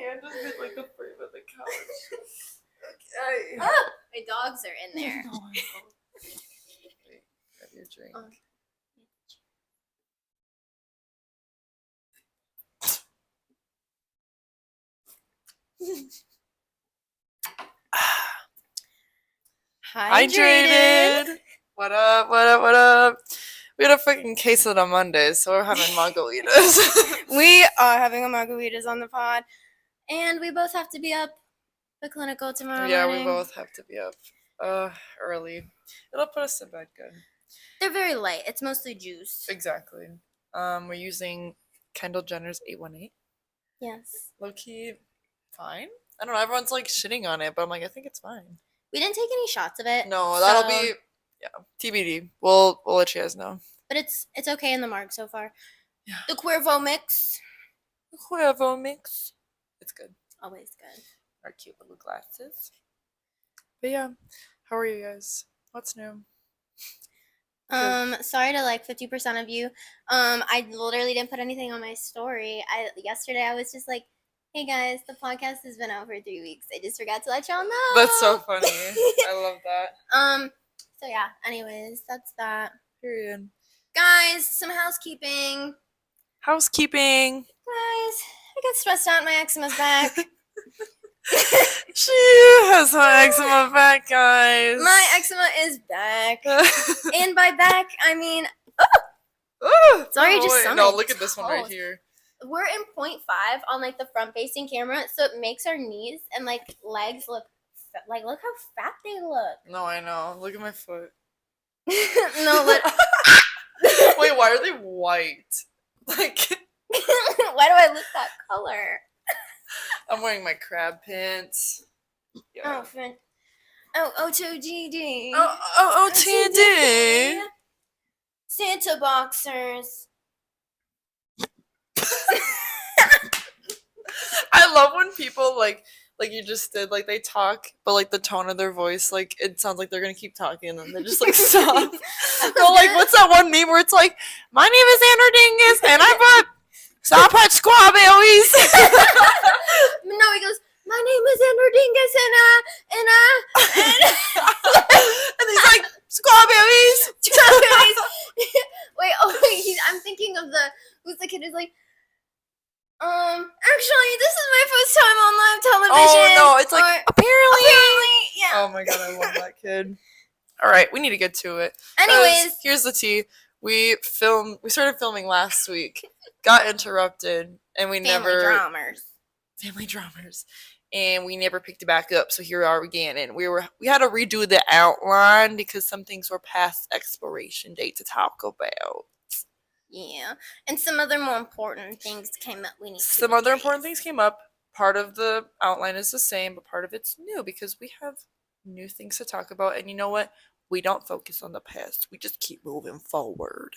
hand just hit like the frame of the couch. Okay. Oh, my dogs are in there. Wait, grab your drink. Hydrated. What up? What up? What up? We had a freaking case on Monday, so we're having margaritas. We are having a margaritas on the pod, and we both have to be up for clinical tomorrow morning. We both have to be up early. It'll put us to bed good. They're very light. It's mostly juice. Exactly. We're using Kendall Jenner's 818. Yes. Low key, fine. I don't know. Everyone's like shitting on it, but I'm like, I think it's fine. We didn't take any shots of it. No, that'll be TBD. We'll let you guys know. But it's okay in the marg so far. Yeah. The Cuervo mix. It's good. Always good. Our cute little glasses. But yeah, how are you guys? What's new? Sorry to like 50% of you. I literally didn't put anything on my story. Yesterday I was just like, hey guys, the podcast has been out for 3 weeks. I just forgot to let y'all know. That's so funny. I love that. So yeah, anyways, that's that. Period. Guys, some housekeeping. Housekeeping. Guys, I got stressed out. My eczema's back. She has her eczema back, guys. My eczema is back. And by back, I mean... Sorry, just summoned. No, look at this one right here. We're in 0.5 on, like, the front-facing camera, so it makes our knees and, like, legs look... Like, look how fat they look. No, I know. Look at my foot. No, but... Wait, why are they white? Like... Why do I look that color? I'm wearing my crab pants. Yeah. O-T-D. O-T-D. Santa boxers. I love when people like you just did, like they talk, but like the tone of their voice, like it sounds like they're gonna keep talking and then they just like stop. No, like what's that one meme where it's like, my name is Andrew Dingus and I bought Sawpatch Squawbillies. No, he goes, my name is Andrew Dingus and he's like, Squawbillies. Wait, I'm thinking of who's the kid who's like, actually, this is my first time on live television. Oh no, it's like apparently, yeah. Oh my god, I love that kid. All right, we need to get to it. Anyways, here's the tea. We started filming last week, got interrupted, and we family dramas, and we never picked it back up. So here are we again, and we had to redo the outline because some things were past expiration date to talk about. Yeah, and some other more important things came up. Things came up. Part of the outline is the same, but part of it's new because we have new things to talk about. And you know what? We don't focus on the past. We just keep moving forward.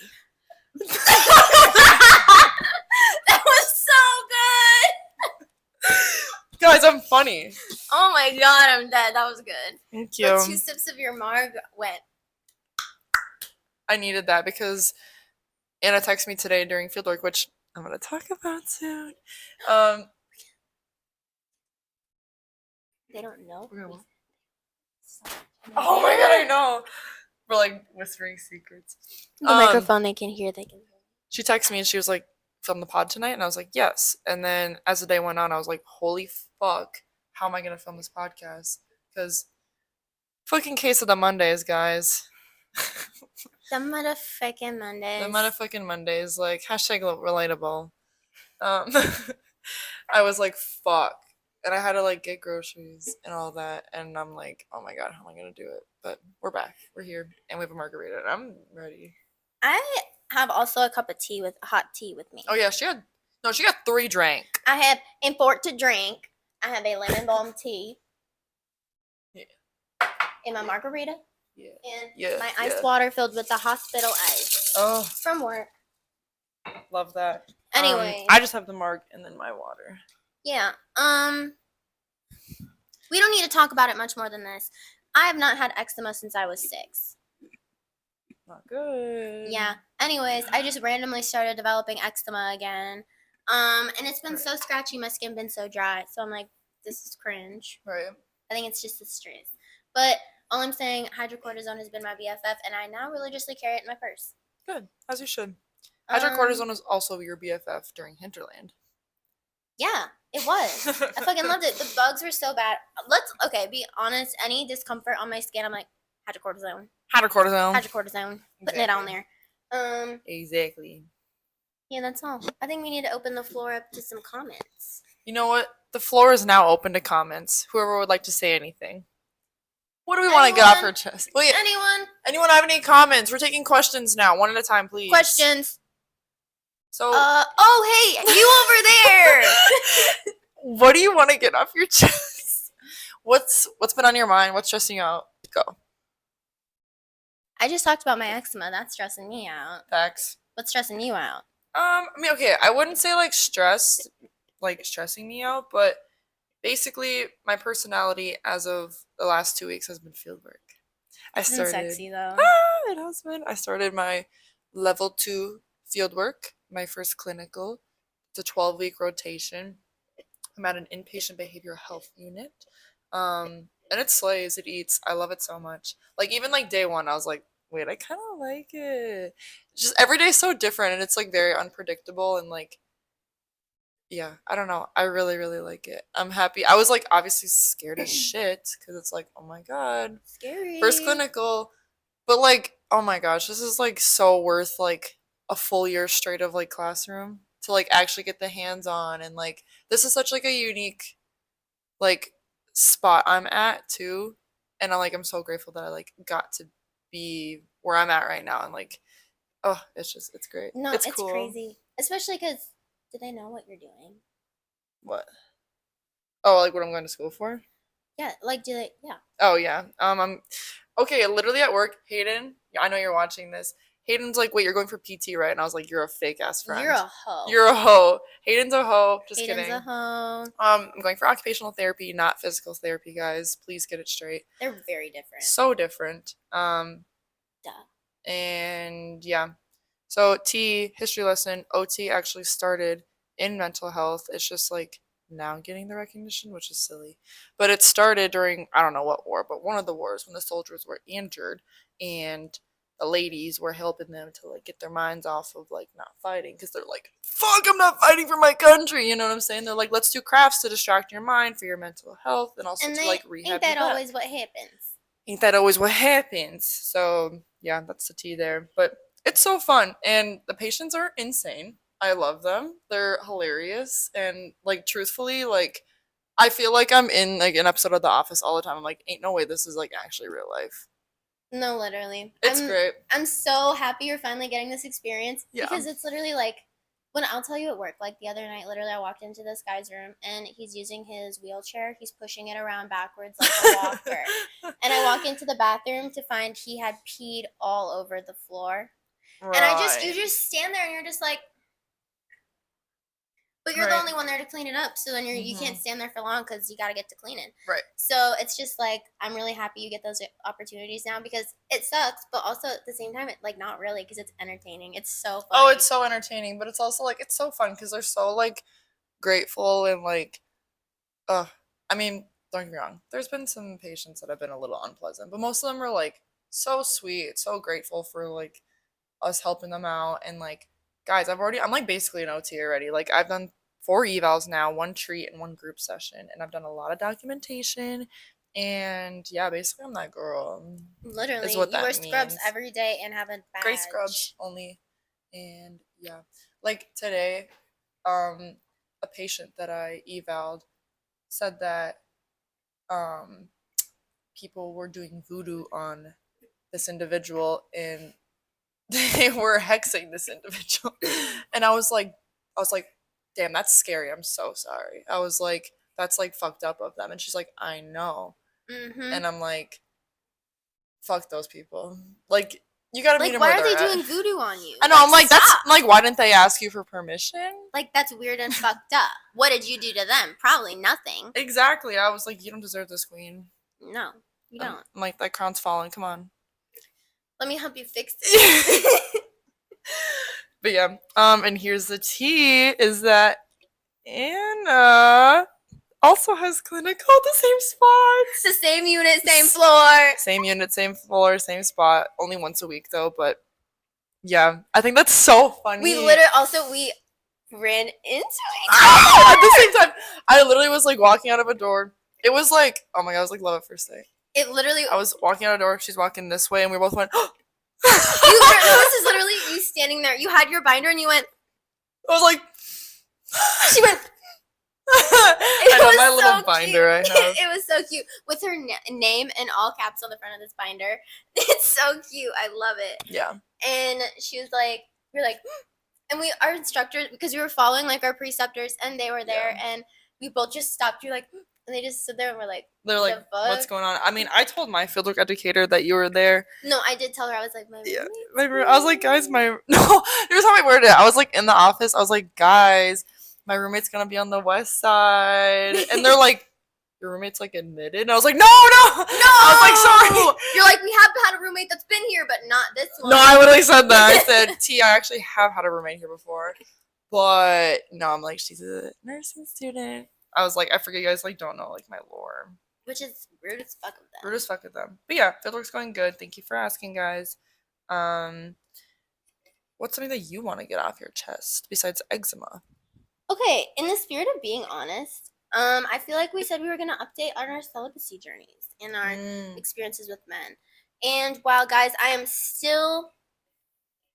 That was so good. Guys, I'm funny. Oh my god, I'm dead. That was good. Thank you. The 2 sips of your marg went. I needed that because Anna texted me today during fieldwork, which I'm going to talk about soon. They don't know. Oh my god, I know. We're like whispering secrets. The microphone they can hear. She texted me and she was like, film the pod tonight? And I was like, yes. And then as the day went on, I was like, holy fuck, how am I going to film this podcast? Because fucking case of the Mondays, guys. The motherfucking Mondays. Like, hashtag relatable. I was like, fuck. And I had to like get groceries and all that. And I'm like, oh my god, how am I going to do it? But we're back. We're here. And we have a margarita. And I'm ready. I have also a cup of hot tea with me. Oh yeah, she got 3 drank. I have import to drink. I have a lemon balm tea. Yeah. In my margarita. Yeah. And my iced water filled with the hospital ice. Oh. From work. Love that. Anyway. I just have the marg and then my water. Yeah. We don't need to talk about it much more than this. I have not had eczema since I was 6. Not good. Yeah. Anyways, I just randomly started developing eczema again. And it's been so scratchy. My skin been so dry. So I'm like, this is cringe. Right. I think it's just the stress. But all I'm saying, hydrocortisone has been my BFF, and I now religiously carry it in my purse. Good, as you should. Hydrocortisone is also your BFF during Hinterland. Yeah, it was. I fucking loved it. The bugs were so bad. Be honest. Any discomfort on my skin, I'm like, hydrocortisone. Hydrocortisone. Putting it on there. Exactly. Yeah, that's all. I think we need to open the floor up to some comments. You know what? The floor is now open to comments. Whoever would like to say anything. What do we want to get off our chest? Wait, anyone have any comments? We're taking questions now, one at a time, please. Questions. So. Hey, you over there. What do you want to get off your chest? What's been on your mind? What's stressing you out? Go. I just talked about my eczema. That's stressing me out. Facts. What's stressing you out? I mean, okay, I wouldn't say like stressing me out, but basically my personality as of the last 2 weeks has been fieldwork. It's been sexy though. It has been. I started my level 2 fieldwork, my first clinical. It's a 12-week rotation. I'm at an inpatient behavioral health unit. And it slays, it eats. I love it so much. Like even like day 1, I was like, wait, I kind of like it. Just every day is so different and it's like very unpredictable and like, yeah, I don't know. I really, really like it. I'm happy. I was like obviously scared as shit because it's like, oh my God. Scary. First clinical. But like, oh my gosh, this is like so worth like a full year straight of like classroom to like actually get the hands on and like this is such like a unique like spot I'm at too. And I'm so grateful that I like got to be where I'm at right now and like it's great. No, it's cool. crazy. Especially because do they know what you're doing? What? Oh, like what I'm going to school for? Yeah, like do they? Yeah. Oh yeah. I'm okay. Literally at work, Hayden. I know you're watching this. Hayden's like, wait, you're going for PT, right? And I was like, you're a fake ass friend. You're a hoe. You're a hoe. Hayden's a hoe. Just kidding. Hayden's a hoe. I'm going for occupational therapy, not physical therapy, guys. Please get it straight. They're very different. So different. Duh. And yeah. So history lesson, OT actually started in mental health. It's just like now getting the recognition, which is silly. But it started during, I don't know what war, but one of the wars when the soldiers were injured and the ladies were helping them to like get their minds off of like not fighting because they're like, fuck, I'm not fighting for my country. You know what I'm saying? They're like, let's do crafts to distract your mind for your mental health and also to like rehab. Ain't that always what happens? Ain't that always what happens? So yeah, that's the tea there. But it's so fun and the patients are insane. I love them. They're hilarious and like truthfully, like I feel like I'm in like an episode of The Office all the time. I'm like, ain't no way this is like actually real life. No, literally. It's great. I'm so happy you're finally getting this experience. Yeah. Because it's literally like when I'll tell you at work, like the other night, literally I walked into this guy's room and he's using his wheelchair. He's pushing it around backwards like a walker. And I walk into the bathroom to find he had peed all over the floor. Right. And you just stand there and you're just like, but you're the only one there to clean it up. So then you can't stand there for long because you got to get to cleaning. Right. So it's just like, I'm really happy you get those opportunities now because it sucks. But also at the same time, not really because it's entertaining. It's so fun. Oh, it's so entertaining. But it's also like, it's so fun because they're so like grateful and like, I mean, don't get me wrong. There's been some patients that have been a little unpleasant. But most of them are like so sweet, so grateful for like us helping them out. And like, guys, I'm like basically an OT already. Like I've done 4 evals now, 1 treat and 1 group session, and I've done a lot of documentation. And yeah, basically I'm that girl. Literally, you wear scrubs every day and have a badge. Gray scrubs only. And yeah, like today, a patient that I evaled said that people were doing voodoo on this individual and they were hexing this individual. And I was like, damn, that's scary. I'm so sorry. I was like, that's like fucked up of them. And she's like, I know. And I'm like, fuck those people. Like, you gotta meet them where they're at. Why are they doing voodoo on you? I know. I'm like, that's like, why didn't they ask you for permission? Like, that's weird and fucked up. What did you do to them? Probably nothing. Exactly. I was like, you don't deserve this, queen. No, you don't. I'm like, that crown's falling. Come on. Let me help you fix it. But yeah, and here's the tea is that Anna also has clinical at the same spot. It's the same unit, same floor. Same unit, same floor, same spot. Only once a week though, but yeah. I think that's so funny. We ran into each other. At the same time. I literally was like walking out of a door. It was like, oh my god, it was like love at first sight. It literally. I was walking out a door, she's walking this way, and we both went, This is literally you standing there. You had your binder and you went. I was like, she went. I know my little binder I have. It was so cute with her name in all caps on the front of this binder. It's so cute. I love it. Yeah. And she was like, we were like, and our instructors, because we were following like our preceptors, and they were there, and we both just stopped. You're like, and they just stood there and were like, they're like, what's going on? I mean, I told my fieldwork educator that you were there. No, I did tell her. I was like, I was like, guys, no, here's how I worded it. I was like in the office. I was like, guys, my roommate's gonna be on the west side, and they're like, your roommate's like admitted, and I was like, no. I was like, sorry. You're like, we have had a roommate that's been here, but not this one. No, I literally said that. I said, T, I actually have had a roommate here before, but no, I'm like, she's a nursing student. I was like, I forget you guys like don't know like my lore, which is rude as fuck of them. Rude as fuck of them. But yeah, fieldwork's going good. Thank you for asking, guys. What's something that you want to get off your chest besides eczema? Okay, in the spirit of being honest, I feel like we said we were going to update on our celibacy journeys and our experiences with men. And while, guys, I am still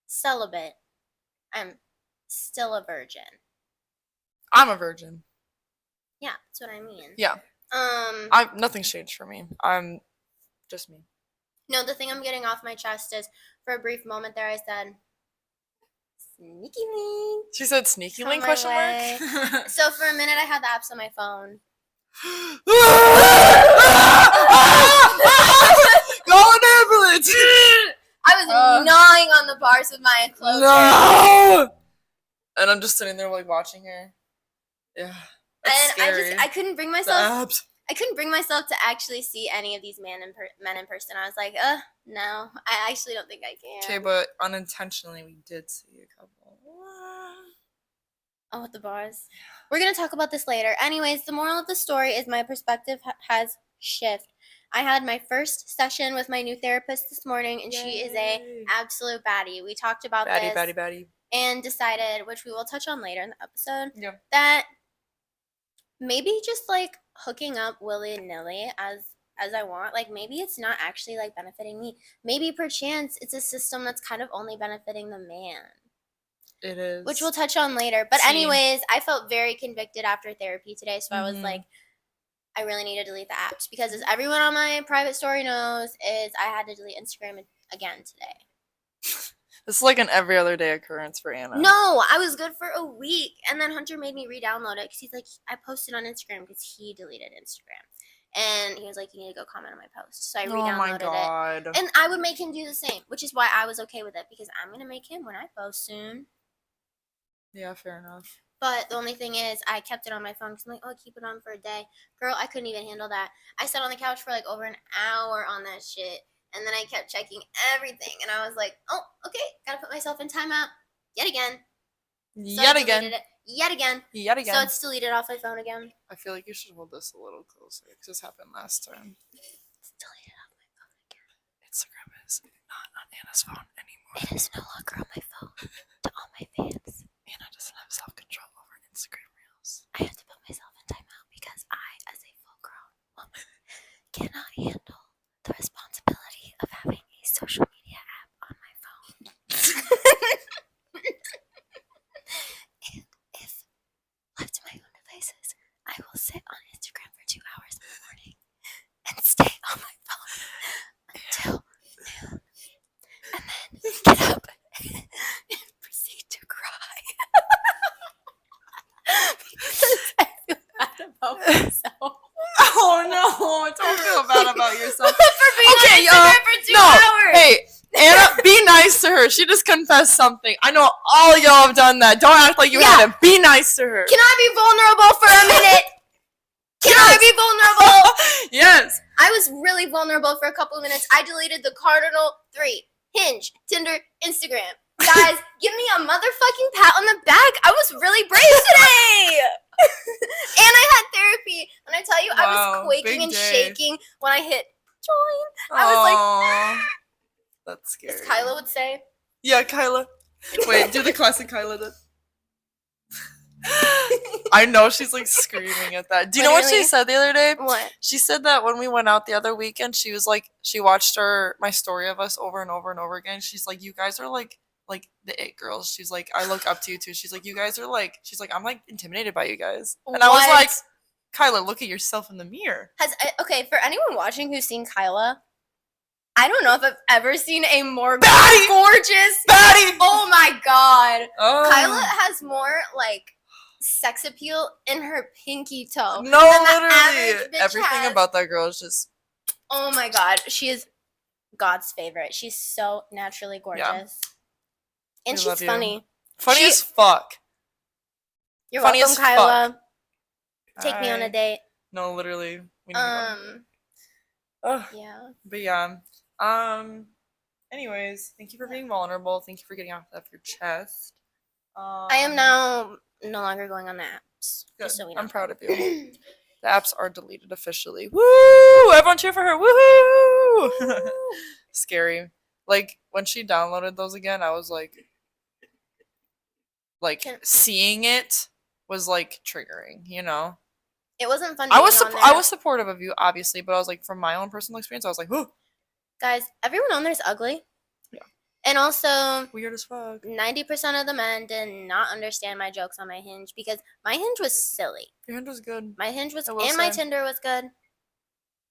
celibate, I'm still a virgin. I'm a virgin. Yeah, that's what I mean. Yeah. Nothing's changed for me. I'm just me. No, the thing I'm getting off my chest is, for a brief moment there, I said, sneaky link. She said sneaky link, question mark? So for a minute, I had the apps on my phone. Call an ambulance! I was gnawing on the bars with my enclosure. No! And I'm just sitting there, like, watching her. Yeah. That's scary. I couldn't bring myself. I couldn't bring myself to actually see any of these men in person. I was like, no, I actually don't think I can. Okay, but unintentionally, we did see a couple. Oh, with the bars. We're gonna talk about this later. Anyways, the moral of the story is my perspective has shifted. I had my first session with my new therapist this morning, and she is a absolute baddie. We talked about this baddie, and decided, which we will touch on later in the episode, yeah, that maybe just like hooking up willy-nilly as I want, like maybe it's not actually like benefiting me. Maybe perchance it's a system that's kind of only benefiting the man. It is. Which we'll touch on later. But anyways, I felt very convicted after therapy today, so I was like, I really need to delete the apps, because as everyone on my private story knows, is I had to delete Instagram again today. This is like an every other day occurrence for Anna. No, I was good for a week, and then Hunter made me re-download it because he's like, I posted on Instagram because he deleted Instagram. And he was like, you need to go comment on my post. So I re-downloaded it. And I would make him do the same, which is why I was okay with it, because I'm going to make him when I post soon. Yeah, fair enough. But the only thing is, I kept it on my phone because I'm like, oh, keep it on for a day. Girl, I couldn't even handle that. I sat on the couch for like over an hour on that shit. And then I kept checking everything. And I was like, oh, okay, gotta put myself in timeout. Yet again. So Yet again. So it's deleted off my phone again. I feel like you should hold this a little closer because this happened last time. It's deleted off my phone again. Instagram is not on Anna's phone anymore. It is no longer on my phone. To all my fans. Anna doesn't have self-control over Instagram Reels. I have to put myself in timeout because I, as a full-grown woman, cannot handle the responsibility of having a social media app on my phone. And if left to my own devices, I will sit on Instagram for 2 hours in the morning and stay on my phone until noon, and then get up and proceed to cry because I feel bad about myself. Oh no! Don't feel bad about yourself. For being on Instagram for 2 hours. Hey, Anna, be nice to her. She just confessed something. I know all y'all have done that. Don't act like you haven't. Be nice to her. Can I be vulnerable for a minute? Can I be vulnerable? Yes. I was really vulnerable for a couple of minutes. I deleted the Cardinal 3, Hinge, Tinder, Instagram. Guys, give me a motherfucking pat on the back. I was really brave today. And I had therapy. When I tell you, I was quaking and day. shaking when I hit join. Aww, I was like, that's scary. as Kyla would say. Yeah, Kyla. Wait, do the classic Kyla then. I know she's like screaming at that. Do you know what she said the other day? What? She said that when we went out the other weekend, she was like, she watched my story of us over and over and over again. She's like, you guys are like the it girls. She's like, I look up to you too. She's like, you guys are like, she's like, I'm like intimidated by you guys. And I was like, Kyla, look at yourself in the mirror. Okay, for anyone watching who's seen Kyla, I don't know if I've ever seen a more Baddie! Gorgeous Baddie! Oh my god. Oh. Kyla has more like sex appeal in her pinky toe. No, literally. Everything about that girl is just. Oh my god. She is God's favorite. She's so naturally gorgeous. Yeah. And she's funny. Funny as fuck. You're funny welcome, Kyla. Take me on a date. No, literally. We need to go. Yeah. But yeah. Anyways, thank you for being vulnerable. Thank you for getting off of your chest. I am now no longer going on the apps. Good. Just so we know. I'm proud of you. The apps are deleted officially. Woo! Everyone cheer for her. Woohoo! Scary. Like when she downloaded those again, I was like seeing it was like triggering, you know? It wasn't fun. I was supportive of you, obviously, but I was like, from my own personal experience, I was like, "Whoa, guys, everyone on there's ugly." Yeah. And also, weird as fuck. 90% of the men did not understand my jokes on my Hinge because my Hinge was silly. Your Hinge was good. My Hinge was, and my Tinder was good.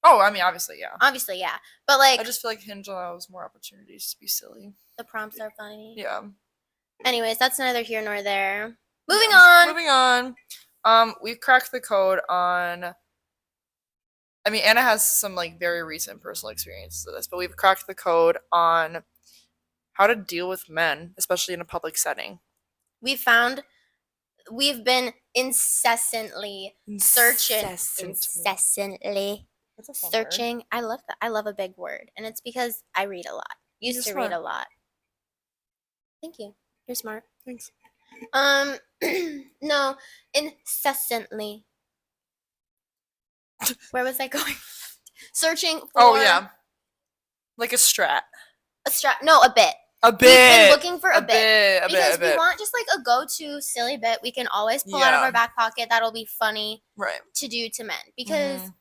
Oh, I mean, obviously, yeah. Obviously, yeah. But like, I just feel like Hinge allows more opportunities to be silly. The prompts are funny. Yeah. Anyways, that's neither here nor there. Moving on. We've cracked the code on. I mean, Anna has some like very recent personal experience to this, but we've cracked the code on how to deal with men, especially in a public setting. We've been incessantly searching. Searching. I love that. I love a big word, and it's because I read a lot. Used to read a lot. Thank you. You're smart. Thanks. No, incessantly. Where was I going? Searching for. Oh yeah. Like a strat. No, a bit. A bit. We've been looking for a bit. Because we want just like a go-to silly bit we can always pull out of our back pocket that'll be funny to do to men. Because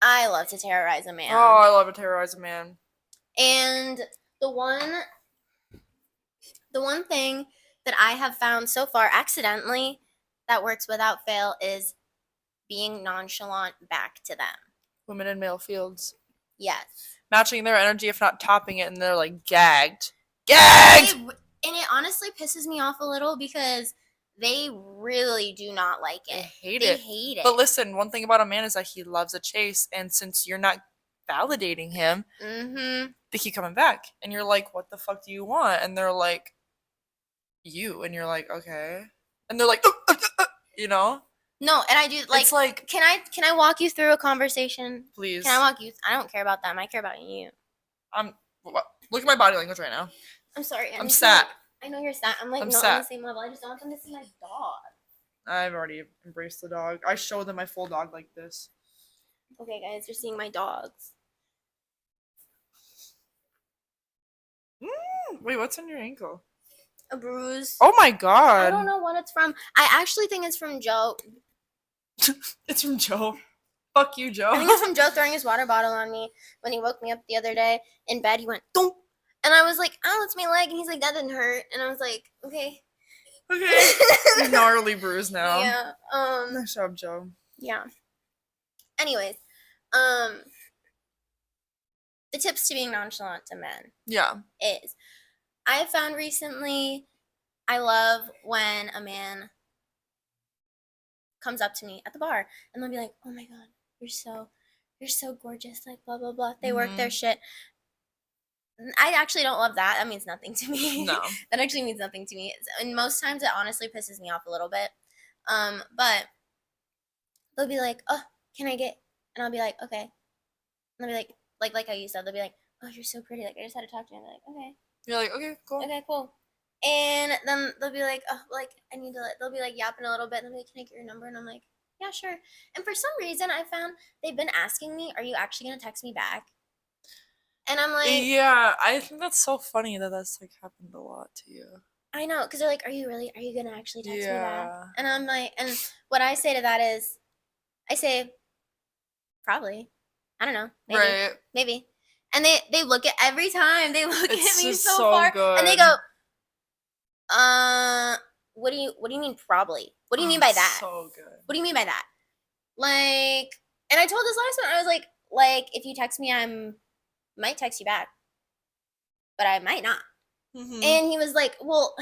I love to terrorize a man. Oh, I love to terrorize a man. And the one thing that I have found so far accidentally that works without fail is being nonchalant back to them. Women in male fields. Yes. Matching their energy, if not topping it, and they're like gagged. Gagged! And it honestly pisses me off a little because they really do not like it. They hate it. But listen, one thing about a man is that he loves a chase, and since you're not validating him, they keep coming back. And you're like, what the fuck do you want? And they're like, you. And you're like, okay. And they're like, you know? No, and I do like. It's like, can I walk you through a conversation? Please. Can I walk you? I don't care about them. I care about you. Look at my body language right now. I'm sorry. I'm sad. I know you're sad. I'm like not on the same level. I just don't want them to see my dog. I've already embraced the dog. I show them my full dog like this. Okay, guys, you're seeing my dogs. Wait, what's on your ankle? A bruise. Oh my god. I don't know what it's from. I actually think it's from Joe. It's from Joe. Fuck you, Joe. I think it's from Joe throwing his water bottle on me when he woke me up the other day in bed. He went, "Don't," and I was like, "Oh, it's my leg," and he's like, "That didn't hurt," and I was like, "Okay." Okay. Gnarly bruise now. Yeah. Nice job, Joe. Yeah. Anyways, the tips to being nonchalant to men. Yeah. Is I have found recently, I love when a man comes up to me at the bar and they'll be like, "Oh my god, you're so gorgeous," like blah blah blah. They work their shit. I actually don't love that. That means nothing to me. No. That actually means nothing to me. And most times it honestly pisses me off a little bit. But they'll be like, "Oh, can I get?" And I'll be like, "Okay." And they'll be like how you said, they'll be like, "Oh, you're so pretty. Like I just had to talk to you." And I'm like, "Okay." You're like, "Okay, cool." Okay, cool. And then they'll be like, oh, like, I need to, they'll be like yapping a little bit. And they'll be like, can I get your number? And I'm like, yeah, sure. And for some reason, I found they've been asking me, are you actually going to text me back? And I'm like, Yeah, I think that's so funny that that's like happened a lot to you. I know, because they're like, are you going to actually text me back? Yeah. And I'm like, and what I say to that is, I say, probably. I don't know. Maybe. Right. Maybe. And they look at every time they look It's at me just so so far, good. and they go, what do you mean probably? What do you mean by that? So good. What do you mean by that? Like, and I told this last one, I was like if you text me, might text you back, but I might not. Mm-hmm. And he was like, well,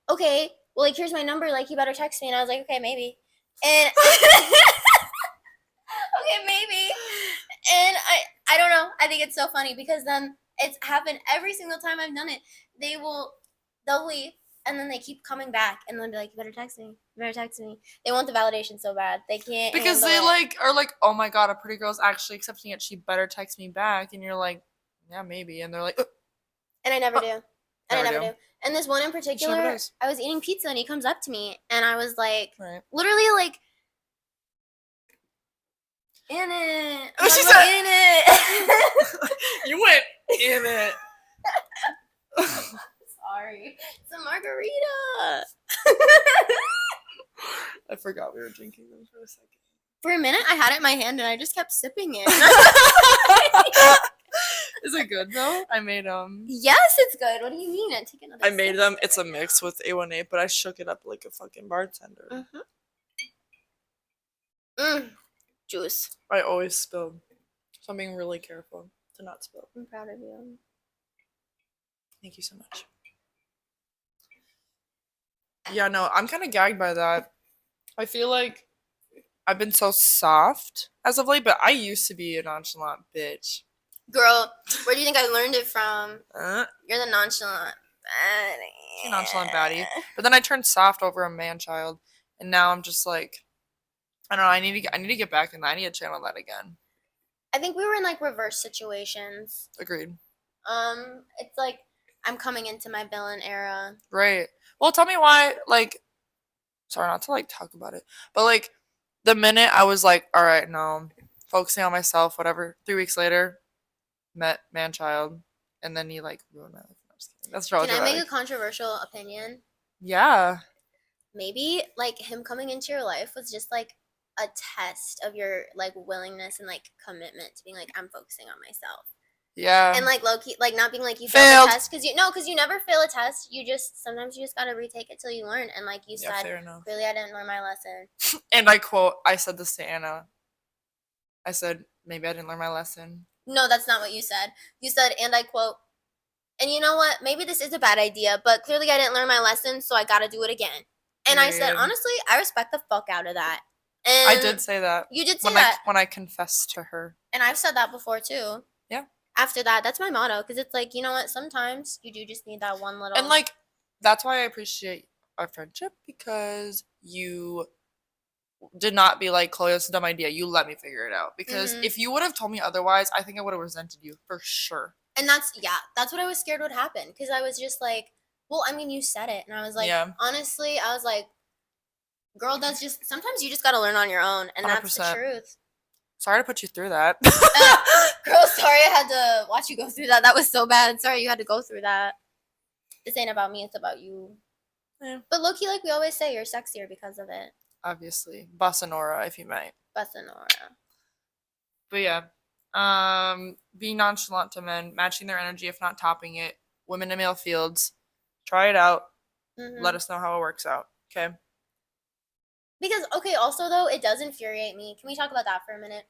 okay, well, like, here's my number, like, you better text me. And I was like, okay, maybe. And okay, maybe. And I don't know. I think it's so funny because then it's happened every single time I've done it. They'll leave and then they keep coming back and they'll be like, you better text me. You better text me. They want the validation so bad. They can't because they are like, oh my god, a pretty girl's actually accepting it. She better text me back. And you're like, yeah, maybe. And they're like, and I never do. And I never do. And this one in she never particular, does. I was eating pizza and he comes up to me and I was like, Right. literally like, in it. Oh, she said, in it. You went in it. Sorry. It's a margarita. I forgot we were drinking them for a second. For a minute, I had it in my hand and I just kept sipping it. Is it good though? I made them. Yes, it's good. What do you mean? Take another I made sip. them. It's a mix with A1A, but I shook it up like a fucking bartender. Juice. I always spill, so I'm being really careful to not spill. I'm proud of you. Thank you so much. Yeah, no, I'm kind of gagged by that. I feel like I've been so soft as of late, but I used to be a nonchalant bitch. Girl, where do you think I learned it from? Uh, You're the nonchalant baddie. Nonchalant baddie. But then I turned soft over a man child, and now I'm just like, I don't know. I need to get back in that. I need to channel that again. I think we were in like reverse situations. Agreed. It's like I'm coming into my villain era. Right. Well, tell me why. Like, sorry, not to like talk about it, but like, the minute I was like, all right, no, focusing on myself, whatever. 3 weeks later, met man child, and then he like ruined my life. I'm just kidding. That's Can I make a controversial opinion? Yeah. Maybe like him coming into your life was just like a test of your like willingness and like commitment to being like, I'm focusing on myself. Yeah. And like low key, like not being like you failed the test because you never fail a test. Sometimes you just gotta retake it till you learn. And like you said, clearly I didn't learn my lesson. And I said this to Anna. I said, maybe I didn't learn my lesson. No, that's not what you said. You said, and I quote, and you know what? Maybe this is a bad idea, but clearly I didn't learn my lesson, so I gotta do it again. And I said, honestly, I respect the fuck out of that. And I did say that. You did say that. When I confessed to her. And I've said that before too. Yeah. After that, that's my motto, because it's like, you know what? Sometimes you do just need that one little. And like, that's why I appreciate our friendship, because you did not be like, Chloe, that's a dumb idea. You let me figure it out. Because if you would have told me otherwise, I think I would have resented you for sure. And that's what I was scared would happen. Because I was just like, well, I mean, you said it. And I was like, honestly, I was like, girl, sometimes you just got to learn on your own. And 100%. That's the truth. Sorry to put you through that. Girl, sorry I had to watch you go through that. That was so bad. Sorry you had to go through that. This ain't about me. It's about you. Yeah. But low-key, like we always say, you're sexier because of it. Obviously. Bossa Nora, if you might. Bossa Nora. But yeah. Being nonchalant to men, matching their energy, if not topping it. Women in male fields. Try it out. Let us know how it works out. Okay? Because, okay, also, though, it does infuriate me. Can we talk about that for a minute?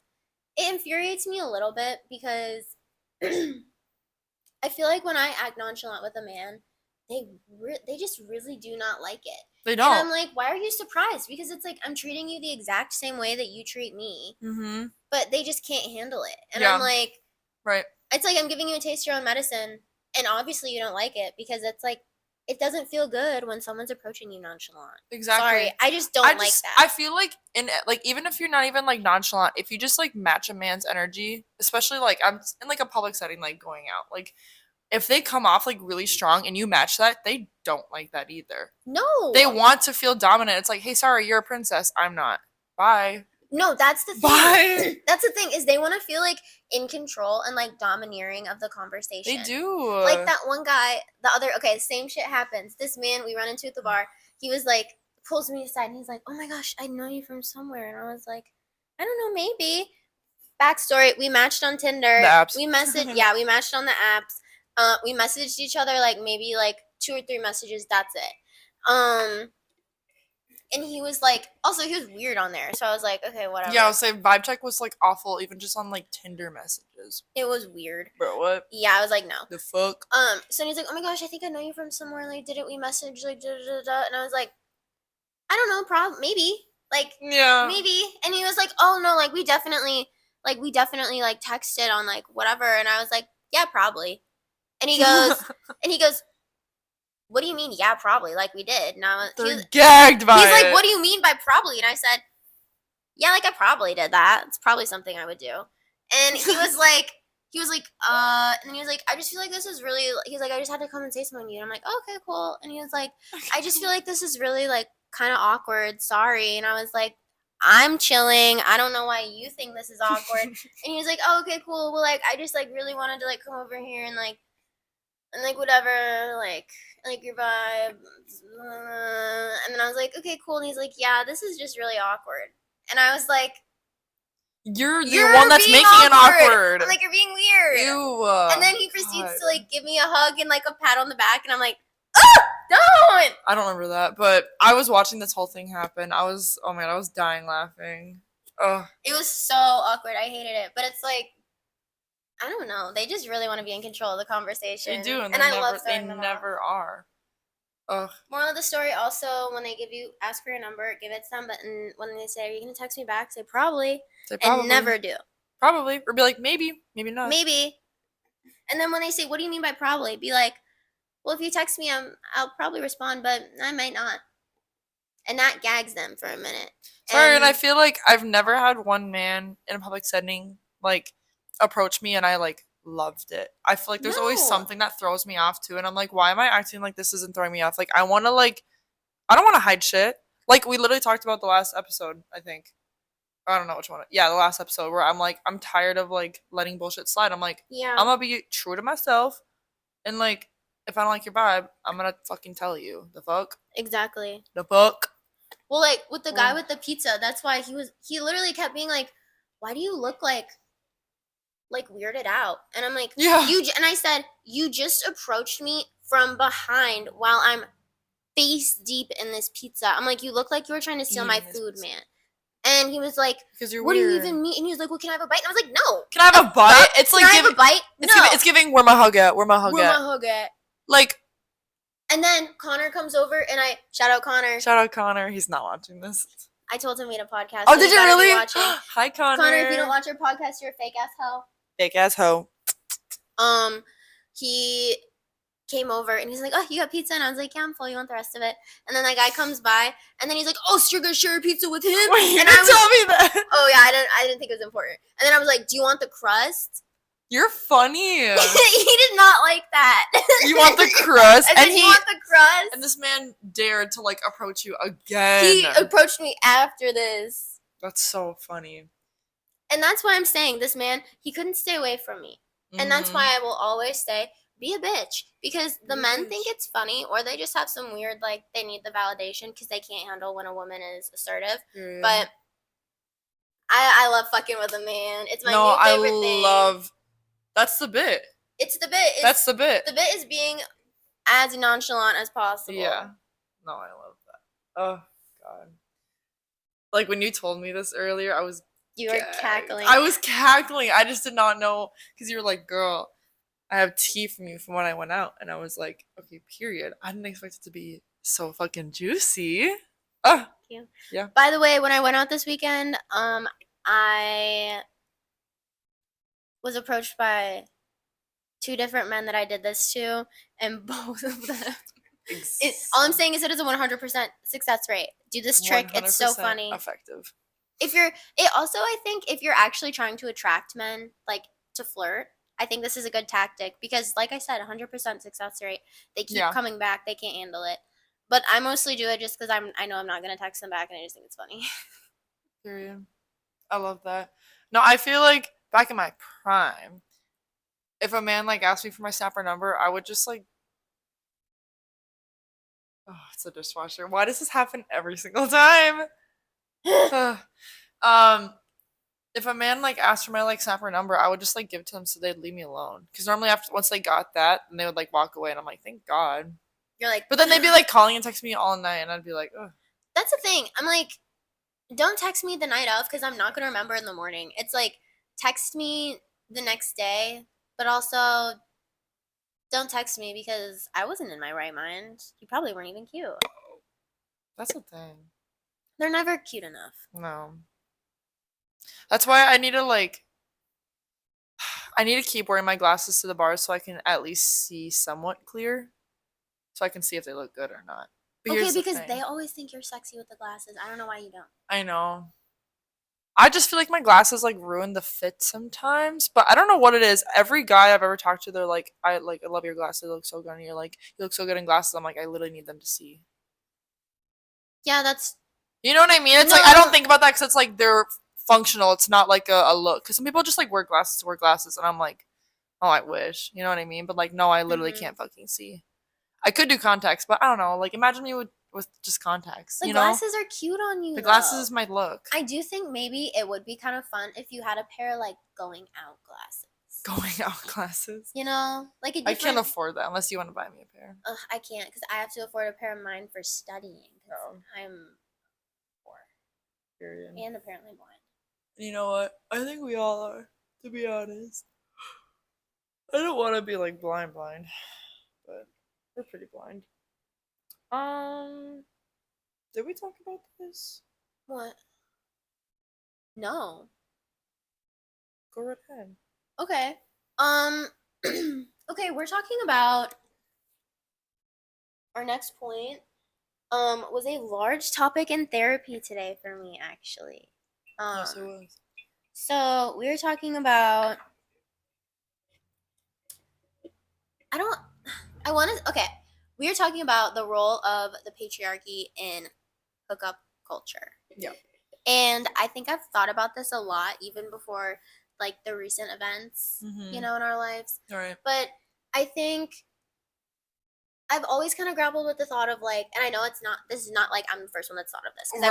It infuriates me a little bit because I feel like when I act nonchalant with a man, they just really do not like it. They don't. And I'm like, why are you surprised? Because it's like I'm treating you the exact same way that you treat me. Mm-hmm. But they just can't handle it. And I'm like, right. It's like I'm giving you a taste of your own medicine, and obviously you don't like it because it's like, it doesn't feel good when someone's approaching you nonchalant. Exactly. Sorry, I just don't like that. I feel like even if you're not even like nonchalant, if you just like match a man's energy, especially like I'm in like a public setting, like going out, like if they come off like really strong and you match that, they don't like that either. No. They want to feel dominant. It's like, hey, sorry, you're a princess. I'm not. Bye. No, that's the thing. Bye. That's the thing, is they want to feel like in control and like domineering of the conversation. They do. Like that one guy, same shit happens. This man we run into at the bar, he was like, pulls me aside and he's like, oh my gosh, I know you from somewhere. And I was like, I don't know, maybe. Backstory, we matched on Tinder. The apps. We we matched on the apps. We messaged each other like maybe like 2 or 3 messages, that's it. And he was like, also he was weird on there, so I was like, okay, whatever. Yeah, I was saying vibe check was like awful, even just on like Tinder messages. It was weird. Bro, what? Yeah, I was like, no. The fuck? So he's like, oh my gosh, I think I know you from somewhere. Like, didn't we message like da da da? And I was like, I don't know, maybe. Like, yeah, maybe. And he was like, oh no, like we definitely like texted on like whatever. And I was like, yeah, probably. And he goes, what do you mean? Yeah, probably. Like we did. And they're gagged by He's it. like, what do you mean by probably? And I said, yeah, like I probably did that. It's probably something I would do. And he was like, and then he was like, I just feel like this is really, he's like, I just had to come and say something to you. And I'm like, oh, okay, cool. And he was like, I just feel like this is really like kind of awkward. Sorry. And I was like, I'm chilling. I don't know why you think this is awkward. And he was like, oh, okay, cool. Well, like, I just like really wanted to like come over here and like whatever, like your vibe. And then I was like, okay, cool. And he's like, yeah, this is just really awkward. And I was like, you're the one that's making it awkward. I'm like, you're being weird. Ew. And then he proceeds to like give me a hug and like a pat on the back, and I'm like, oh, don't. I don't remember that, but I was watching this whole thing happen. I was dying laughing. Ugh. It was so awkward. I hated it. But it's like, I don't know. They just really want to be in control of the conversation. They do, and I love they never are. Ugh. Moral of the story, also, when they ask for your number, give it to them, but when they say, are you going to text me back, say probably. And never do. Probably. Or be like, maybe. Maybe not. Maybe. And then when they say, what do you mean by probably? Be like, well, if you text me, I'll probably respond, but I might not. And that gags them for a minute. Sorry, and I feel like I've never had one man in a public setting, like, approach me and I, like, loved it. I feel like there's always something that throws me off, too, and I'm like, why am I acting like this isn't throwing me off? Like, I don't want to hide shit. Like, we literally talked about the last episode, I think. I don't know which one. Yeah, the last episode where I'm like, I'm tired of, like, letting bullshit slide. I'm like, yeah, I'm gonna be true to myself, and, like, if I don't like your vibe, I'm gonna fucking tell you. The fuck? Exactly. The fuck? Well, like, with the guy with the pizza, that's why he literally kept being like, why do you look like weirded out? And I'm like, yeah. And I said, you just approached me from behind while I'm face deep in this pizza. I'm like, you look like you were trying to steal my food, man. And he was like, because you're what weird. do you even mean? And he was like, well, can I have a bite? And I was like, no. Can I have a bite? It's like, can I have a bite? It's giving, where my hug at? Where my hug at? Like, and then Connor comes over and shout out Connor. He's not watching this. I told him we had a podcast. Oh, did you really? Hi, Connor. Connor, if you don't watch our podcast, you're a fake ass hoe. Fake ass hoe. He came over and he's like, oh, you got pizza? And I was like, yeah, I'm full. You want the rest of it? And then that guy comes by and then he's like, oh, so you're gonna share a pizza with him? Wait, you and didn't tell me that. Oh yeah, I didn't think it was important. And then I was like, do you want the crust? You're funny. He did not like that. You want the crust? And you want the crust? And this man dared to, like, approach you again. He approached me after this. That's so funny. And that's why I'm saying this man, he couldn't stay away from me. Mm-hmm. And that's why I will always say, be a bitch. Because the men think it's funny, or they just have some weird, like, they need the validation because they can't handle when a woman is assertive. Mm. But I love fucking with a man. It's my new favorite thing. That's the bit. It's the bit. That's the bit. The bit is being as nonchalant as possible. Yeah. No, I love that. Oh, God. Like, when you told me this earlier, You were cackling. I was cackling. I just did not know, because you were like, girl, I have tea from you from when I went out. And I was like, okay, period. I didn't expect it to be so fucking juicy. Thank you. Yeah. By the way, when I went out this weekend, I was approached by 2 different men that I did this to, and both of them. All I'm saying is it is a 100% success rate. Do this trick. It's so funny. Effective. I think if you're actually trying to attract men, like, to flirt, I think this is a good tactic because, like I said, 100% success rate. They keep coming back. They can't handle it. But I mostly do it just because I know I'm not gonna text them back, and I just think it's funny. Period. I love that. No, I feel like back in my prime, if a man like asked me for my Snapper number, I would just like, oh, it's a dishwasher. Why does this happen every single time? um, if a man like asked for my like Snapper number, I would just like give it to them so they'd leave me alone. Because normally after once they got that, then they would like walk away, and I'm like, thank God. You're like, but then they'd be like calling and texting me all night, and I'd be like, ugh. That's the thing. I'm like, don't text me the night of because I'm not gonna remember in the morning. It's like text me the next day, but also don't text me because I wasn't in my right mind. You probably weren't even cute. That's the thing. They're never cute enough. No. That's why I need to like I need to keep wearing my glasses to the bar so I can at least see somewhat clear. So I can see if they look good or not. But okay, because they always think you're sexy with the glasses. I don't know why you don't. I know. I just feel like my glasses like ruin the fit sometimes, but I don't know what it is. Every guy I've ever talked to, they're like, I love your glasses. They look so good. And you're like, you look so good in glasses. I'm like, I literally need them to see. Yeah, that's. You know what I mean? It's like I don't think about that because it's like they're functional. It's not like a look. Because some people just like wear glasses to wear glasses, and I'm like, oh, I wish. You know what I mean? But like, no, I literally can't fucking see. I could do contacts, but I don't know. Like, imagine me with just contacts. The you glasses are cute on you. The glasses is my look. I do think maybe it would be kind of fun if you had a pair like going out glasses. Going out glasses. You know, like a different... I can't afford that unless you want to buy me a pair. I can't because I have to afford a pair of mine for studying. No. I'm poor. Period. And apparently blind. You know what? I think we all are, to be honest. I don't want to be like blind, but we're pretty blind. Did we talk about this? What? No. Go right ahead. Okay. Okay, we're talking about our next point. Was a large topic in therapy today for me, actually. Yes, it was. So we were talking about. Okay. We were talking about the role of the patriarchy in hookup culture. Yeah. And I think I've thought about this a lot, even before like the recent events, in our lives. All right. But I think I've always kind of grappled with the thought of like, and I know this is not like I'm the first one that's thought of this because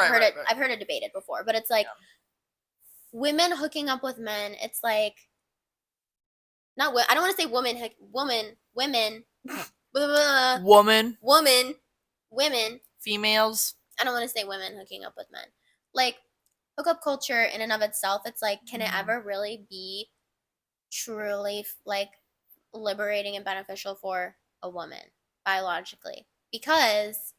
I've heard it debated before, but it's like women hooking up with men. It's like I don't want to say women, females. I don't want to say women hooking up with men. Like hookup culture in and of itself, it's like, can it ever really be truly like liberating and beneficial for a woman biologically? Because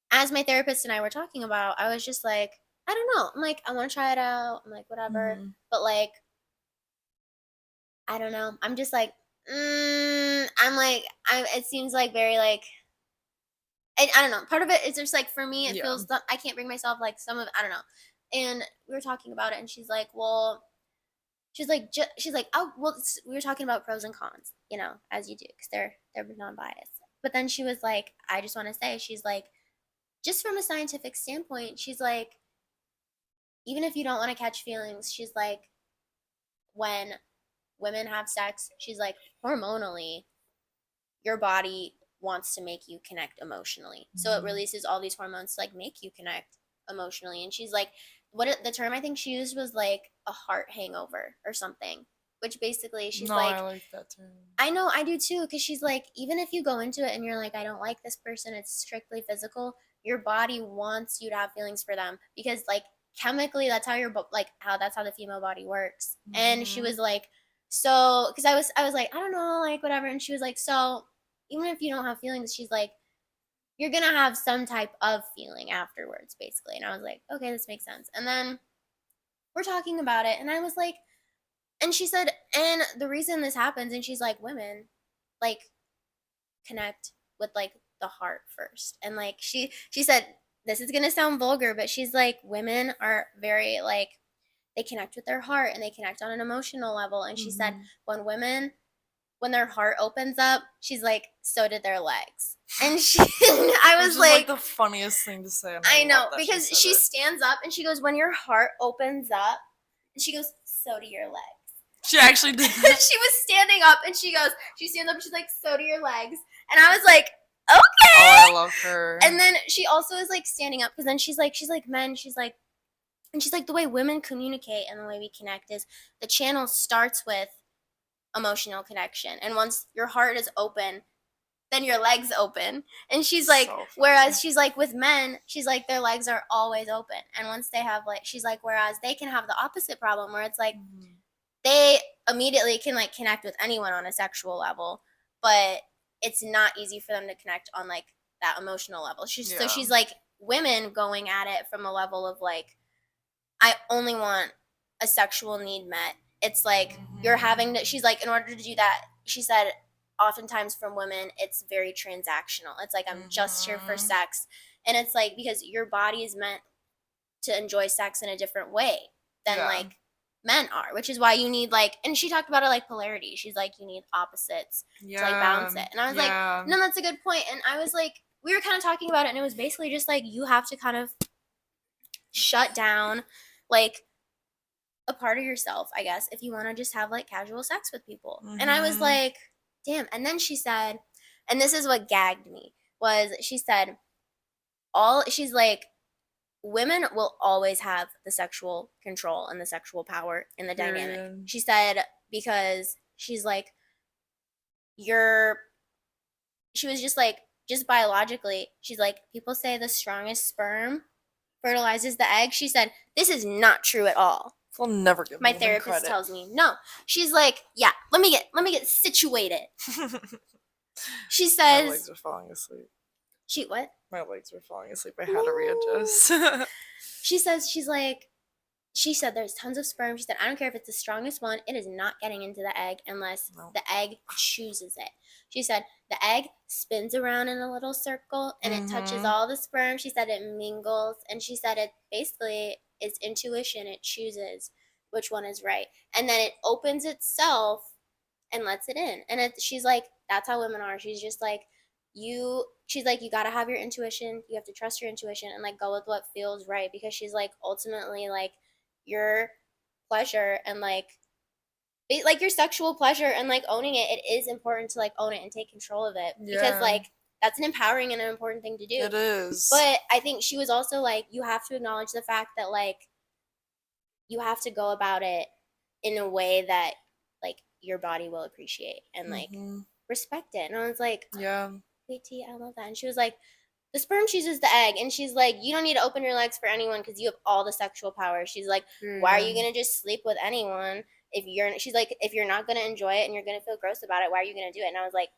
as my therapist and I were talking about, I was just like, I don't know. I'm like, I want to try it out. I'm like, whatever. But like, I don't know. I'm just like, it seems like very like, I don't know. Part of it is just like, for me, it feels, I can't bring myself like I don't know. And we were talking about it and she's like, well, oh, well, we were talking about pros and cons, as you do, because they're non-biased. But then she was like, I just want to say, she's like, just from a scientific standpoint, she's like, even if you don't want to catch feelings, she's like, when women have sex, she's like, hormonally, your body wants to make you connect emotionally. So it releases all these hormones to like make you connect emotionally. And she's like, the term I think she used was like a heart hangover or something, which basically she's like, I like that term. I know, I do too, because she's like, even if you go into it and you're like, I don't like this person, it's strictly physical, your body wants you to have feelings for them because like chemically that's how that's how the female body works. And she was like, so, because I was like, I don't know, like whatever. And she was like, so even if you don't have feelings, she's like, you're gonna have some type of feeling afterwards, basically. And I was like, okay, this makes sense. And then we're talking about it, and I was like, and she said, and the reason this happens, and she's like, women like connect with like the heart first. And like she said, this is gonna sound vulgar, but she's like, women are very like, they connect with their heart and they connect on an emotional level. And she said when their heart opens up, she's like, so did their legs. And I was like the funniest thing to say. I know, because she stands up and she goes, when your heart opens up, and she goes, so do your legs. She actually did that. She was standing up and she stands up and she's like, so do your legs. And I was like, okay. Oh, I love her. And then she also is like standing up because then she's like, men, and she's like, the way women communicate and the way we connect is the channel starts with emotional connection. And once your heart is open, then your legs open. And she's like, whereas she's like, with men, she's like, their legs are always open. And once they have like, she's like, whereas they can have the opposite problem where it's like, they immediately can like connect with anyone on a sexual level, but it's not easy for them to connect on like that emotional level. So she's like, women going at it from a level of like, I only want a sexual need met. It's like you're having to, she's like, in order to do that, she said, oftentimes from women, it's very transactional. It's like, I'm just here for sex. And it's like, because your body is meant to enjoy sex in a different way than like men are, which is why you need like, and she talked about it like polarity. She's like, you need opposites to like balance it. And I was like, no, that's a good point. And I was like, we were kind of talking about it, and it was basically just like, you have to kind of shut down like a part of yourself, I guess, if you want to just have like casual sex with people. And I was like, damn. And then she said, and this is what gagged me, was she said, she's like, women will always have the sexual control and the sexual power in the dynamic. She said, because she's like, she was just like, just biologically, she's like, people say the strongest sperm fertilizes the egg. She said, this is not true at all. I'll never give my therapist credit. Tells me no. She's like, yeah, let me get situated. She says, my legs are falling asleep. What? My legs were falling asleep. I had to readjust. She said there's tons of sperm. She said, I don't care if it's the strongest one, it is not getting into the egg unless the egg chooses it. She said the egg spins around in a little circle and it touches all the sperm. She said it mingles, and she said it basically is intuition. It chooses which one is right, and then it opens itself and lets it in. And she's like, that's how women are. She's just like, she's like, you gotta have your intuition. You have to trust your intuition and like go with what feels right, because she's like, ultimately, like, your pleasure and like your sexual pleasure and like owning it, it is important to like own it and take control of it, because like that's an empowering and an important thing to do. It is. But I think she was also like, you have to acknowledge the fact that like you have to go about it in a way that like your body will appreciate and like respect it. And I was like, wait, T, I love that. And she was like, the sperm chooses the egg. And she's like, you don't need to open your legs for anyone because you have all the sexual power. She's like, why are you going to just sleep with anyone she's like, if you're not going to enjoy it and you're going to feel gross about it, why are you going to do it? And I was like,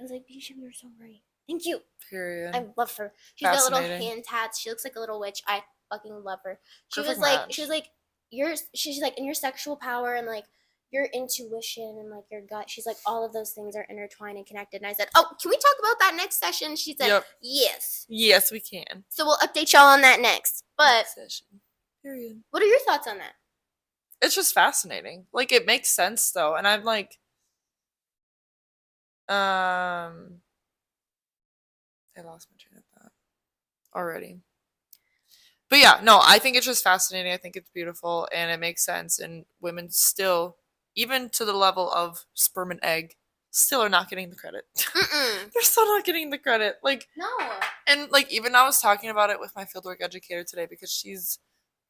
Bisha, you're so right. Thank you. Period. I love her. She's got little hand tats. She looks like a little witch. I fucking love her. She was like, she's like, in your sexual power and like your intuition and like your gut, she's like, all of those things are intertwined and connected. And I said, oh, can we talk about that next session? She said, yes. Yes, we can. So we'll update y'all on that next. But next session. Period. What are your thoughts on that? It's just fascinating. Like, it makes sense though. And I'm like, I lost my train of thought already. But yeah, no, I think it's just fascinating. I think it's beautiful and it makes sense. And women still, even to the level of sperm and egg, still are not getting the credit. They're still not getting the credit. Like, no. And like, even I was talking about it with my fieldwork educator today, because she's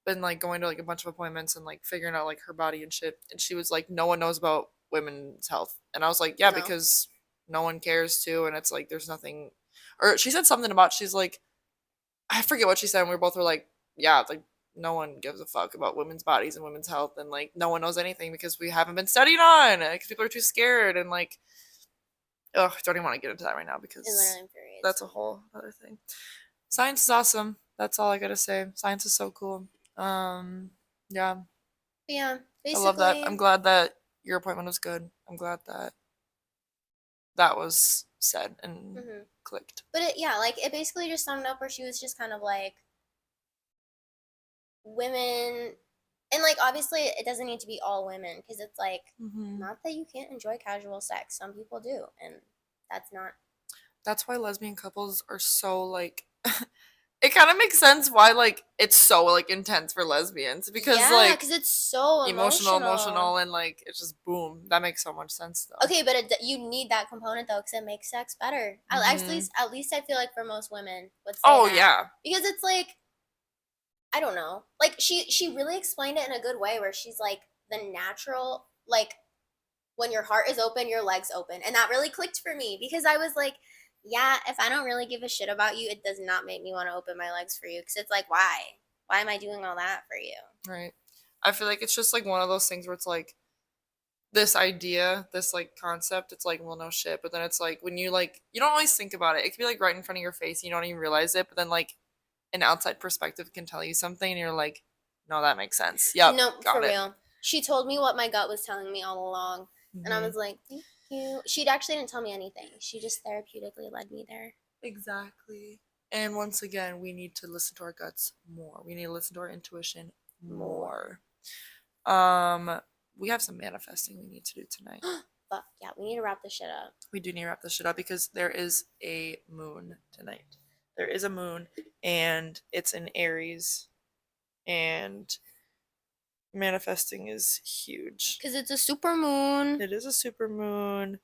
been like going to like a bunch of appointments and like figuring out like her body and shit. And she was like, no one knows about women's health. And I was like, yeah, because no one cares to. And it's like, there's nothing. Or she said something about, she's like, I forget what she said. And we both were like, yeah, like, no one gives a fuck about women's bodies and women's health. And like, no one knows anything because we haven't been studied on. Because people are too scared. And like, ugh, don't even want to get into that right now because that's a whole other thing. Science is awesome. That's all I gotta say. Science is so cool. Yeah. Yeah. Basically, I love that. I'm glad that your appointment was good. I'm glad that that was said and clicked. But it basically just summed up where she was just kind of like, women And, like, obviously, it doesn't need to be all women because it's, like, Mm-hmm. not that you can't enjoy casual sex. Some people do, and that's not. That's why lesbian couples are so like it kind of makes sense why like it's so like intense for lesbians because Yeah, like because it's so emotional. and like it's just boom. That makes so much sense though. Okay, but you need that component though, because it makes sex better. Hmm. At least I feel like for most women would say Oh that yeah. because it's like I don't know, like she really explained it in a good way where she's like the natural like when your heart is open, your legs open, and that really clicked for me because I was like, yeah, if I don't really give a shit about you, it does not make me want to open my legs for you because it's like why am I doing all that for you? Right. I feel like it's just like one of those things where it's like this idea, this like concept, it's like, well, no shit. But then it's like when you like, you don't always think about it. It could be like right in front of your face, and you don't even realize it. But then like an outside perspective can tell you something, and you're like, no, that makes sense. Yep, No, for got it. real. She told me what my gut was telling me all along, and I Hmm. was like, thank you. She actually didn't tell me anything. She just therapeutically led me there. Exactly. And once again, we need to listen to our guts more. We need to listen to our intuition More. more. Um, we have some manifesting we need to do tonight. Fuck yeah, we need to wrap this shit up. We do need to wrap this shit up because there is a moon tonight. There is a moon, and it's in Aries, and manifesting is huge. Cause it's a super moon. It is a super moon.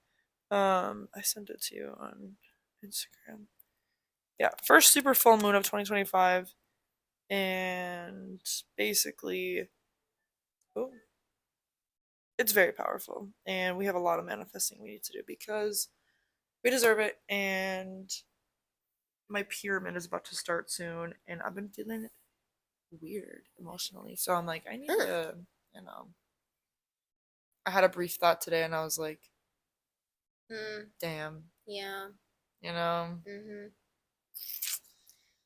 I sent it to you on Instagram. Yeah, first super full moon of 2025, and basically, oh, it's very powerful, and we have a lot of manifesting we need to do because we deserve it, and my pyramid is about to start soon, and I've been feeling weird emotionally. So I'm like, I need to, you know. I had a brief thought today, and I was like, Mm, damn, yeah. you know. Mhm.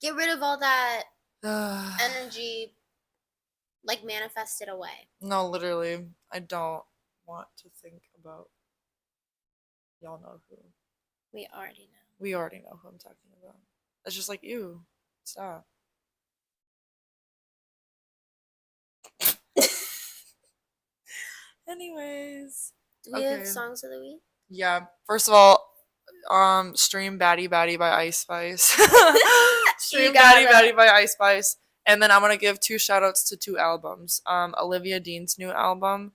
Get rid of all that energy, like manifest it away. No, literally, I don't want to think about. Y'all know who. We already know. We already know who I'm talking about. It's just like, ew, stop. Anyways, Do we have okay. songs of the week? Yeah. First of all, stream Batty Batty by Ice Spice. You Stream got Batty Batty by Ice Spice. And then I'm gonna give two shout outs to two albums. Olivia Dean's new album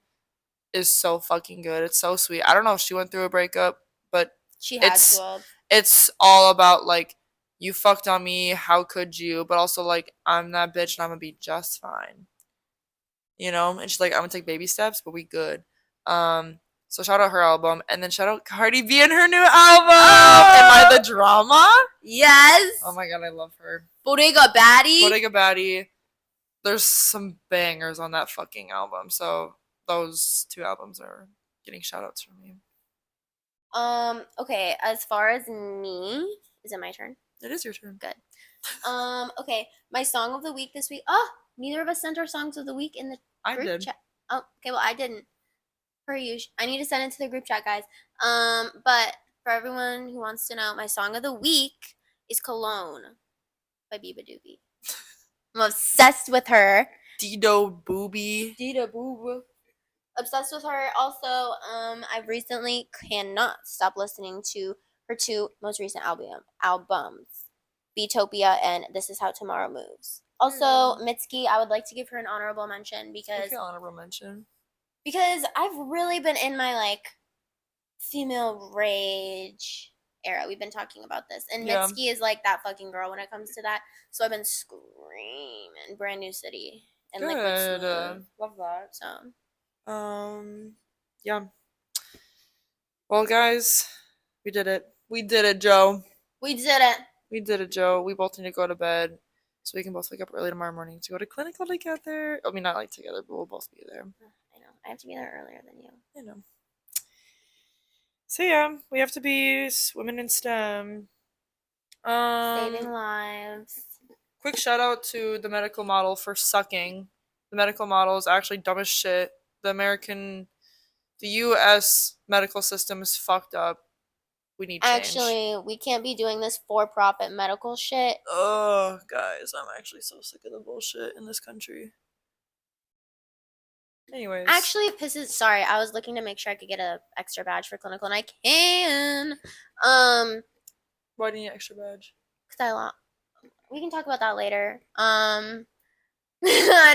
is so fucking good. It's so sweet. I don't know if she went through a breakup, but She had it's to have. it's all about like you fucked on me, how could you? But also like I'm that bitch and I'm gonna be just fine. You know? And she's like, I'm gonna take baby steps, but we good. So shout out her album, and then shout out Cardi B and her new album. Am I the drama? Yes. Oh my god, I love her. Bodega Baddie. Bodega Baddie. There's some bangers on that fucking album. So those two albums are getting shout outs from me. Okay, as far as me, is it my turn? It is your turn. Good. Okay, my song of the week this week. Oh, neither of us sent our songs of the week in the group chat. Oh, okay, well I didn't. Per usual. I need to send it to the group chat, guys. But for everyone who wants to know, my song of the week is Cologne by Biba Doobie. I'm obsessed with her. Dido Booby. Dita Boob. Obsessed with her. Also, I recently cannot stop listening to her two most recent albums, Beatopia and This Is How Tomorrow Moves. Also, Mitski, I would like to give her an honorable mention because Honorable mention. because I've really been in my like female rage era. We've been talking about this, and Mitski is like that fucking girl when it comes to that. So I've been screaming Brand New City and Liquid Smooth. Love that. So Yeah. Well, guys, we did it. We did it, Joe. we did it. We did it, Joe. We both need to go to bed so we can both wake up early tomorrow morning to go to clinical together. I mean, not like together, but we'll both be there. I know. I have to be there earlier than you. I know. So yeah, we have to be women in STEM. Saving lives. Quick shout out to the medical model for sucking. The medical model is actually dumb as shit. The U.S. medical system is fucked up. We need change. Actually, we can't be doing this for-profit medical shit. Oh, guys, I'm actually so sick of the bullshit in this country. Anyways. Actually, it pisses. Sorry, I was looking to make sure I could get a extra badge for clinical, and I can. Why do you need an extra badge? Cause we can talk about that later. I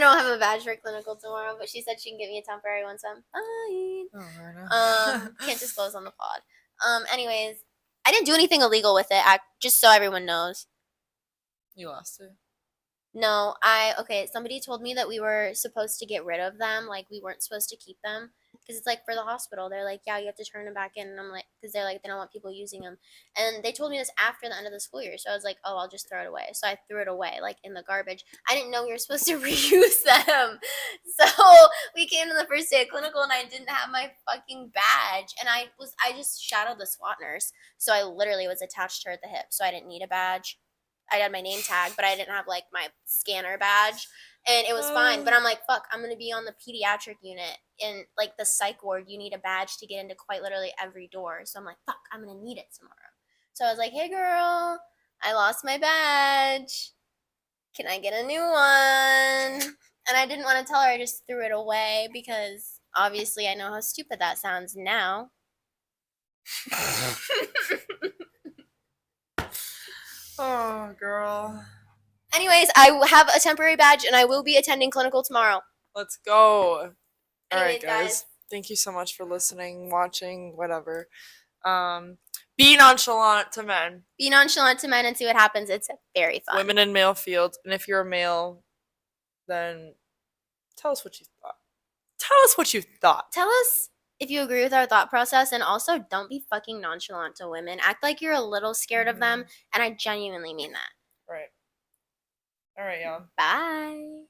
don't have a badge for clinical tomorrow, but she said she can give me a temporary one, so I'm fine. Oh, right now. Can't disclose on the pod. Anyways, I didn't do anything illegal with it. Just so everyone knows. You lost it. No, somebody told me that we were supposed to get rid of them, like we weren't supposed to keep them because it's like for the hospital. They're like, yeah, you have to turn them back in, and I'm like, because they're like they don't want people using them, and they told me this after the end of the school year, so I was like, oh, I'll just throw it away. So I threw it away, like in the garbage. I didn't know we were supposed to reuse them, so we came to the first day of clinical, and I didn't have my fucking badge, and I just shadowed the SWAT nurse, so I literally was attached to her at the hip, so I didn't need a badge. I had my name tag, but I didn't have like my scanner badge, and it was fine. But I'm like, fuck, I'm gonna be on the pediatric unit in like the psych ward. You need a badge to get into quite literally every door. So I'm like, fuck, I'm gonna need it tomorrow. So I was like, hey girl, I lost my badge. Can I get a new one? And I didn't want to tell her. I just threw it away because obviously I know how stupid that sounds now. Oh, girl. Anyways, I have a temporary badge and I will be attending clinical tomorrow. Let's go. Anyways, Alright, guys. Thank you so much for listening, watching, whatever. Be nonchalant to men. Be nonchalant to men and see what happens. It's very fun. Women in male fields. And if you're a male, then tell us what you thought. Tell us what you thought. Tell us if you agree with our thought process, and also don't be fucking nonchalant to women. Act like you're a little scared of them, and I genuinely mean that. Right. All right, y'all. Bye.